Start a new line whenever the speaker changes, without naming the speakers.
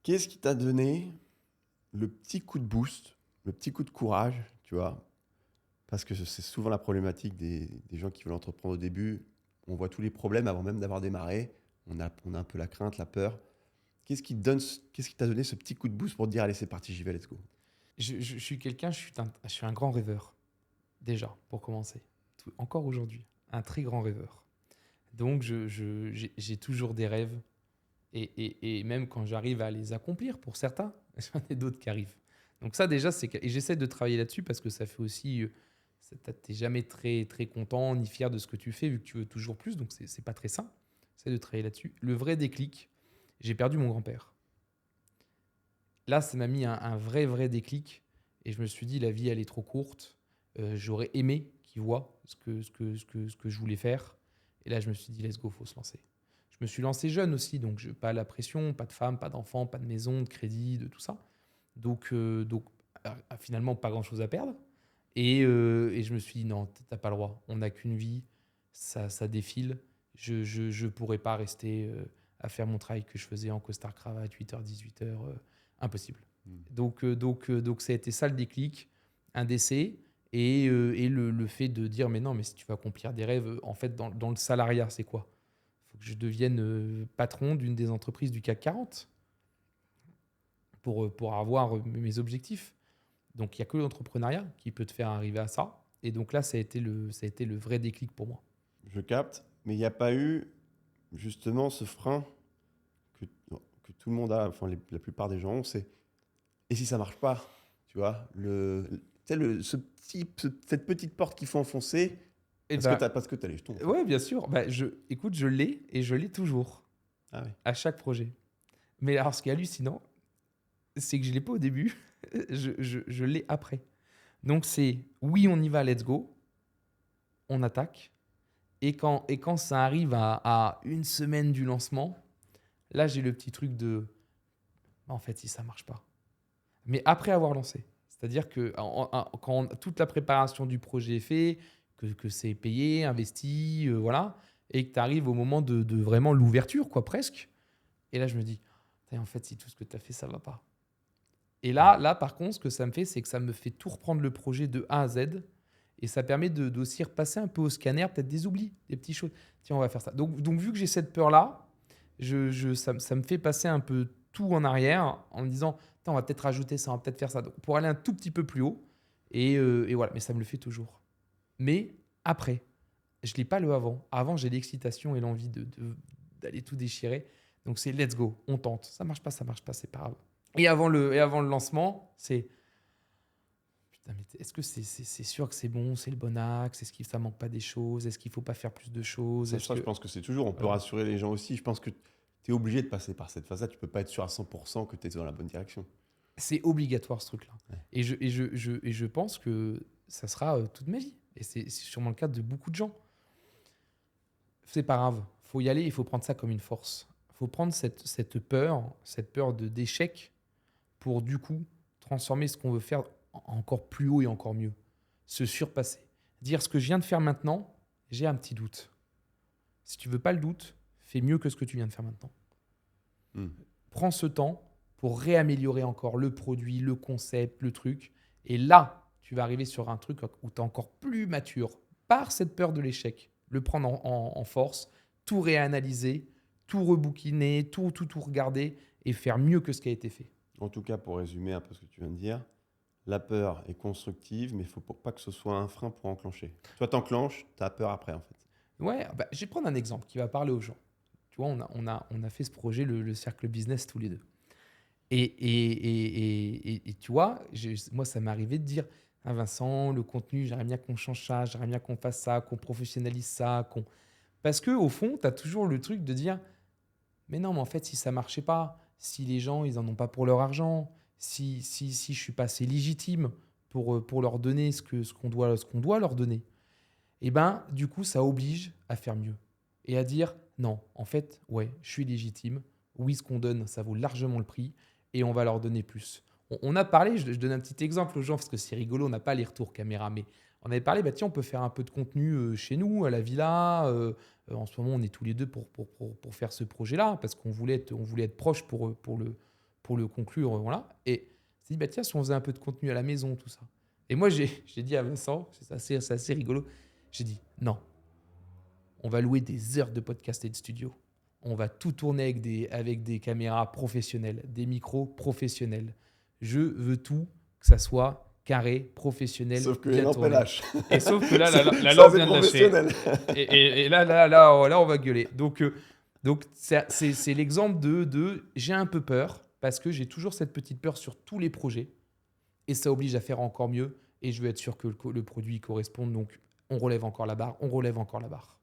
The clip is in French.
Qu'est-ce qui t'a donné le petit coup de boost, le petit coup de courage, tu vois? Parce que c'est souvent la problématique des gens qui veulent entreprendre au début. On voit tous les problèmes avant même d'avoir démarré. On a un peu la crainte, la peur. Qu'est-ce qui t'a donné ce petit coup de boost pour te dire: «Allez, c'est parti, j'y vais, let's go»?
Je suis quelqu'un, je suis un grand rêveur, déjà, pour commencer. Encore aujourd'hui, un très grand rêveur. Donc, j'ai toujours des rêves. Et même quand j'arrive à les accomplir, pour certains, j'en ai d'autres qui arrivent. Donc ça, déjà, et j'essaie de travailler là-dessus parce que ça fait aussi... T'es jamais très, très content ni fier de ce que tu fais vu que tu veux toujours plus. Donc, c'est pas très sain. J'essaie de travailler là-dessus. Le vrai déclic, j'ai perdu mon grand-père. Là, ça m'a mis un vrai, vrai déclic. Et je me suis dit, la vie, elle est trop courte. J'aurais aimé qu'il voit ce que je voulais faire. Et là, je me suis dit, let's go, faut se lancer. Je me suis lancé jeune aussi, donc pas la pression, pas de femme, pas d'enfant, pas de maison, de crédit, de tout ça. Donc finalement, pas grand-chose à perdre. Et je me suis dit, non, t'as pas le droit. On n'a qu'une vie, ça défile. Je pourrais pas rester à faire mon travail que je faisais en costard cravate, 8h, 18h. Impossible.
Mmh.
Donc ça a été ça le déclic, un décès et le fait de dire mais non, mais si tu veux accomplir des rêves, en fait, dans le salariat, c'est quoi? Il faut que je devienne patron d'une des entreprises du CAC 40 pour avoir mes objectifs. Donc il n'y a que l'entrepreneuriat qui peut te faire arriver à ça. Et donc là, ça a été le vrai déclic pour moi.
Je capte, mais il n'y a pas eu justement ce frein que que tout le monde a, enfin la plupart des gens ont, c'est: «Et si ça marche pas?» Tu vois? Tu sais cette petite porte qu'il faut enfoncer
Et ben,
parce que tu as les jetons, en fait.
ouais, bien sûr. Bah, écoute, je l'ai et je l'ai toujours
Ah ouais.
à chaque projet. Mais alors, ce qui est hallucinant, c'est que je ne l'ai pas au début, je l'ai après. Donc c'est oui, on y va, let's go, on attaque. Et quand ça arrive à une semaine du lancement, là j'ai le petit truc de en fait, si ça marche pas. Mais après avoir lancé. C'est-à-dire que quand toute la préparation du projet est faite, que c'est payé, investi, voilà, et que tu arrives au moment de vraiment l'ouverture, quoi, presque. Et là, je me dis, en fait, si tout ce que tu as fait, ça va pas. Et
Mmh.
là, par contre, ce que ça me fait, c'est que ça me fait tout reprendre le projet de A à Z. Et ça permet d'aussi repasser un peu au scanner, peut-être des oublis, des petites choses. Tiens, on va faire ça. Donc vu que j'ai cette peur-là, ça me fait passer un peu tout en arrière en me disant, on va peut-être rajouter ça, on va peut-être faire ça. Donc, pour aller un tout petit peu plus haut. Et voilà, mais ça me le fait toujours. Mais après, je ne lis pas le avant. Avant, j'ai l'excitation et l'envie d'aller tout déchirer. Donc c'est let's go, on tente. Ça marche pas, c'est pas grave. Et avant le lancement, c'est putain, mais est-ce que c'est sûr que c'est bon, c'est le bon axe? Est-ce que ça manque pas des choses? Est-ce qu'il faut pas faire plus de choses? Est-ce
Ça, je
que.
pense que c'est toujours, on peut
Voilà.
rassurer les gens aussi. Je pense que tu es obligé de passer par cette phase-là. Tu peux pas être sûr à 100% que tu es dans la bonne direction.
C'est obligatoire ce truc-là.
Ouais.
Et je pense que ça sera toute ma vie. Et c'est sûrement le cas de beaucoup de gens. C'est pas grave. Faut y aller, il faut prendre ça comme une force. Il faut prendre cette peur d'échec pour du coup transformer ce qu'on veut faire encore plus haut et encore mieux. Se surpasser. Dire ce que je viens de faire maintenant, j'ai un petit doute. Si tu veux pas le doute, fais mieux que ce que tu viens de faire maintenant.
Hmm.
Prends ce temps pour réaméliorer encore le produit, le concept, le truc. Et là, tu vas arriver sur un truc où tu es encore plus mature par cette peur de l'échec. Le prendre en force, tout réanalyser, tout rebouquiner, tout regarder et faire mieux que ce qui a été fait.
En tout cas, pour résumer un peu ce que tu viens de dire, la peur est constructive, mais il faut pas que ce soit un frein pour enclencher. Toi, t'enclenches, tu as peur après, en fait.
Ouais, bah, je vais prendre un exemple qui va parler aux gens. Tu vois, on a fait ce projet, le cercle business, tous les deux. Et tu vois, moi, ça m'est arrivé de dire, ah Vincent, le contenu, j'aimerais bien qu'on change ça, j'aimerais bien qu'on fasse ça, qu'on professionnalise ça. Parce que au fond, tu as toujours le truc de dire, mais non, mais en fait, si ça marchait pas, si les gens, ils en ont pas pour leur argent, si je suis pas assez légitime pour leur donner ce qu'on doit leur donner, et ben, du coup, ça oblige à faire mieux. Et à dire, non, en fait, ouais, je suis légitime. Oui, ce qu'on donne, ça vaut largement le prix. Et on va leur donner plus. On a parlé, je donne un petit exemple aux gens, parce que c'est rigolo, on n'a pas les retours caméra, mais on avait parlé, bah tiens, on peut faire un peu de contenu chez nous, à la villa. En ce moment, on est tous les deux pour faire ce projet-là, parce qu'on voulait être proche pour le conclure, voilà. Et on s'est dit, bah, tiens, si on faisait un peu de contenu à la maison, tout ça. Et moi, j'ai dit à Vincent, c'est assez rigolo, j'ai dit, non, on va louer des heures de podcast et de studio. On va tout tourner avec des caméras professionnelles, des micros professionnels. Je veux tout, que ça soit carré, professionnel,
Sauf que les
bien
lampes, elles
tourné.
lâchent.
Et sauf que là, la
Ça,
lampe
c'est
vient de lâcher.
professionnel.
Et là, on va gueuler. Donc c'est l'exemple de j'ai un peu peur parce que j'ai toujours cette petite peur sur tous les projets et ça oblige à faire encore mieux et je veux être sûr que le produit corresponde. Donc on relève encore la barre, on relève encore la barre.